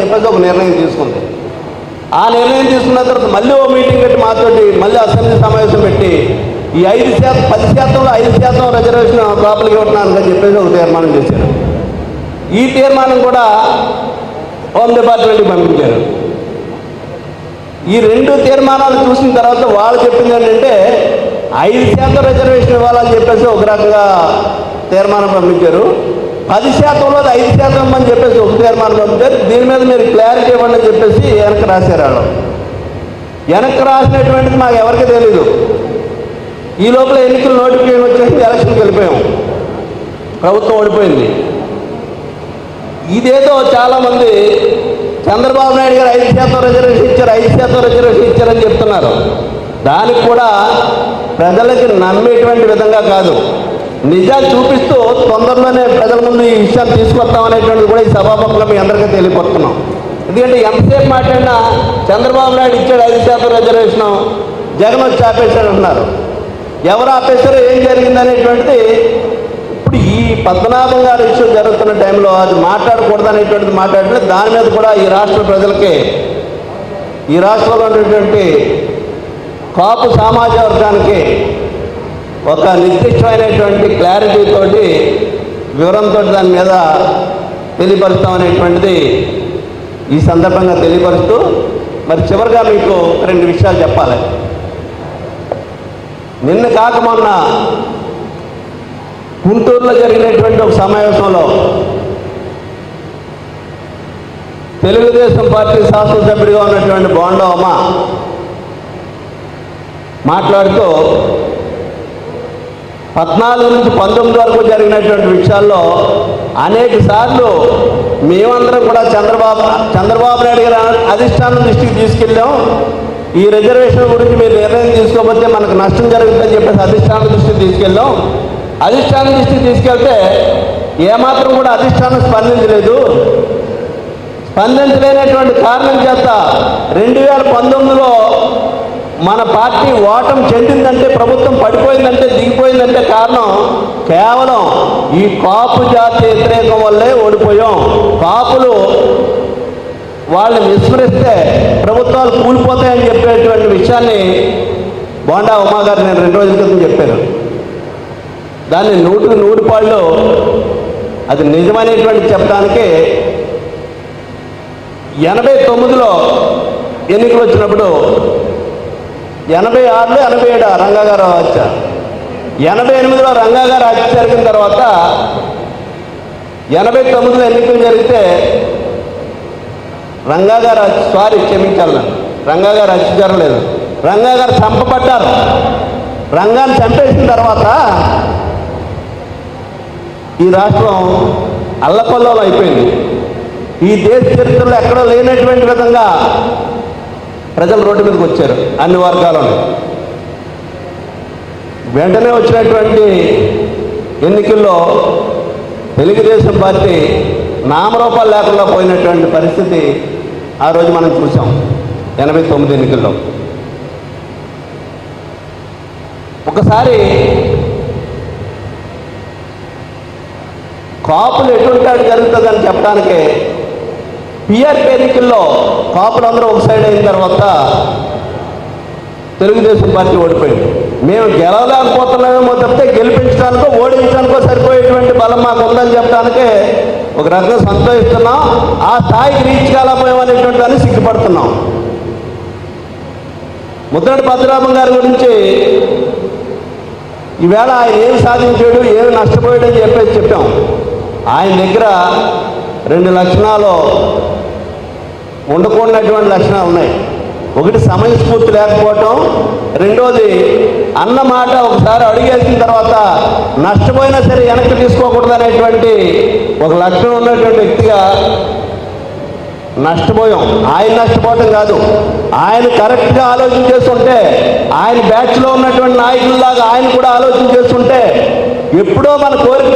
చెప్పేసి ఒక నిర్ణయం తీసుకుంది. ఆ నిర్ణయం తీసుకున్న తర్వాత మళ్ళీ ఓ మీటింగ్ పెట్టి మాతోటి మళ్ళీ అసెంబ్లీ సమావేశం పెట్టి ఈ 5%, 10%లో 5% రిజర్వేషన్ లోపలికి ఇవ్వడానికి అని చెప్పేసి ఒక తీర్మానం చేశారు. ఈ తీర్మానం కూడా హోమ్ డిపార్ట్మెంట్కి పంపించారు. ఈ రెండు తీర్మానాలు చూసిన తర్వాత వాళ్ళు చెప్పింది ఏంటంటే 5% రిజర్వేషన్ ఇవ్వాలని చెప్పేసి ఒక రకంగా తీర్మానం పంపించారు. 10%లో 5% అని చెప్పేసి ఒక తీర్మానం పంపించారు. దీని మీద మీరు క్లారిటీ ఇవ్వండి అని చెప్పేసి వెనక్కి రాశారు. వాళ్ళు వెనక్కి రాసినటువంటిది మాకు ఎవరికి తెలీదు. ఈ లోపల ఎన్నికల నోటిఫికేషన్ వచ్చేసి ఎలక్షన్కి వెళ్ళిపోయాం. ప్రభుత్వం ఓడిపోయింది. ఇదేదో చాలామంది చంద్రబాబు నాయుడు గారు 5% రిజర్వేషన్ ఇచ్చారు, 5% రిజర్వేషన్ ఇచ్చారని చెప్తున్నారు. దానికి కూడా ప్రజలకి నమ్మేటువంటి విధంగా కాదు, నిజాలు చూపిస్తూ తొందరలోనే ప్రజల ముందు ఈ విషయాన్ని తీసుకొస్తామనేటువంటిది కూడా ఈ సభాపక్షంలో మీ అందరికీ తెలియపడుతున్నాం. ఎందుకంటే ఎంతసేపు మాట్లాడినా చంద్రబాబు నాయుడు ఇచ్చాడు 5% రిజర్వేషన్, జగన్ వచ్చి ఆపేశాడు అంటున్నారు. ఎవరు ఆపేశారో ఏం జరిగిందనేటువంటిది ఇప్పుడు ఈ పద్మనాభం గారి విషయం జరుగుతున్న టైంలో అది మాట్లాడకూడదు అనేటువంటిది మాట్లాడితే దాని మీద కూడా ఈ రాష్ట్ర ప్రజలకి, ఈ రాష్ట్రంలో ఉన్నటువంటి కాపు సమాజ వర్గానికి ఒక నిర్దిష్టమైనటువంటి క్లారిటీతోటి వివరంతో దాని మీద తెలియపరుస్తామనేటువంటిది ఈ సందర్భంగా తెలియపరుస్తూ, మరి చివరిగా మీకు 2 విషయాలు చెప్పాలి. నిన్న కాక మొన్న గుంటూరులో జరిగినటువంటి ఒక సమావేశంలో తెలుగుదేశం పార్టీ శాసనసభ్యుడిగా ఉన్నటువంటి బోండా ఉమ మాట్లాడుతూ 14 నుంచి 19 వరకు జరిగినటువంటి విషయాల్లో అనేక సార్లు మేమందరం కూడా చంద్రబాబు నాయుడు గారు అధిష్టానం దృష్టికి తీసుకెళ్ళాం. ఈ రిజర్వేషన్ గురించి మీరు నిర్ణయం తీసుకోకపోతే మనకు నష్టం జరుగుతుందని చెప్పేసి అధిష్టానం దృష్టికి తీసుకెళ్ళాం. అధిష్టానం దృష్టికి తీసుకెళ్తే ఏమాత్రం కూడా అధిష్టానం స్పందించలేదు. స్పందించలేనటువంటి కారణం చేత 2019లో మన పార్టీ ఓటమి చెందిందంటే, ప్రభుత్వం పడిపోయిందంటే, దిగిపోయిందంటే కారణం కేవలం ఈ కాపు జాతి వ్యతిరేకం వల్లే ఓడిపోయాం. కాపులు వాళ్ళని విస్మరిస్తే ప్రభుత్వాలు కూలిపోతాయని చెప్పేటువంటి విషయాన్ని బోండా ఉమా గారు నేను 2 రోజుల క్రితం చెప్పాను. దాన్ని 100కి 100 పాళ్ళు అది నిజమైనటువంటి చెప్పడానికి 89లో ఎన్నికలు వచ్చినప్పుడు 86లో 87 రంగా గారు హత్య, 88లో రంగా గారు హత్య జరిగిన తర్వాత 89లో ఎన్నికలు జరిగితే రంగా గారు క్షమించాలి, రంగా గారు హత్య జరగలేదు, రంగా గారు చంపబడ్డారు. రంగాన్ని చంపేసిన తర్వాత ఈ రాష్ట్రం అల్లకొల్లోలం అయిపోయింది. ఈ దేశ చరిత్రలో ఎక్కడో లేనటువంటి విధంగా ప్రజలు రోడ్డు మీదకి వచ్చారు అన్ని వర్గాలను. వెంటనే వచ్చినటువంటి ఎన్నికల్లో తెలుగుదేశం పార్టీ నామరూపాలు లేకుండా పోయినటువంటి పరిస్థితి ఆ రోజు మనం చూసాం 89 ఎన్నికల్లో. ఒకసారి కాపులు ఎటువంటి జరుగుతుందని చెప్పడానికి పిఆర్పీ ఎన్నికల్లో కాపులందరూ ఒక సైడ్ అయిన తర్వాత తెలుగుదేశం పార్టీ ఓడిపోయింది. మేము గెలవలేకపోతున్నామేమో తప్పితే గెలిపించడానికో ఓడించడానికో సరిపోయేటువంటి బలం మాకు ఉందని చెప్పడానికే ఒక రకంగా సంతోషిస్తున్నాం. ఆ స్థాయికి రీచ్ కాలేకపోయామనేటువంటి దాన్ని సిగ్గుపడుతున్నాం. ముద్రగడ పద్మనాభం గారి గురించి ఈవేళ ఆయన ఏమి సాధించాడు, ఏమి నష్టపోయాడు అని చెప్పేసి చెప్పాం. ఆయన దగ్గర 2 లక్షణాలు ఉండకూడనటువంటి లక్షణాలు ఉన్నాయి. ఒకటి సమయస్ఫూర్తి లేకపోవటం, రెండోది అన్నమాట ఒకసారి అడిగేసిన తర్వాత నష్టపోయినా సరే వెనక్కి తీసుకోకూడదు అనేటువంటి ఒక లక్షణం ఉన్నటువంటి వ్యక్తిగా నష్టపోయాం. ఆయన నష్టపోవటం కాదు, ఆయన కరెక్ట్గా ఆలోచన చేస్తుంటే, ఆయన బ్యాచ్లో ఉన్నటువంటి నాయకుల్లాగా ఆయన కూడా ఆలోచన చేస్తుంటే ఎప్పుడో మన కోరిక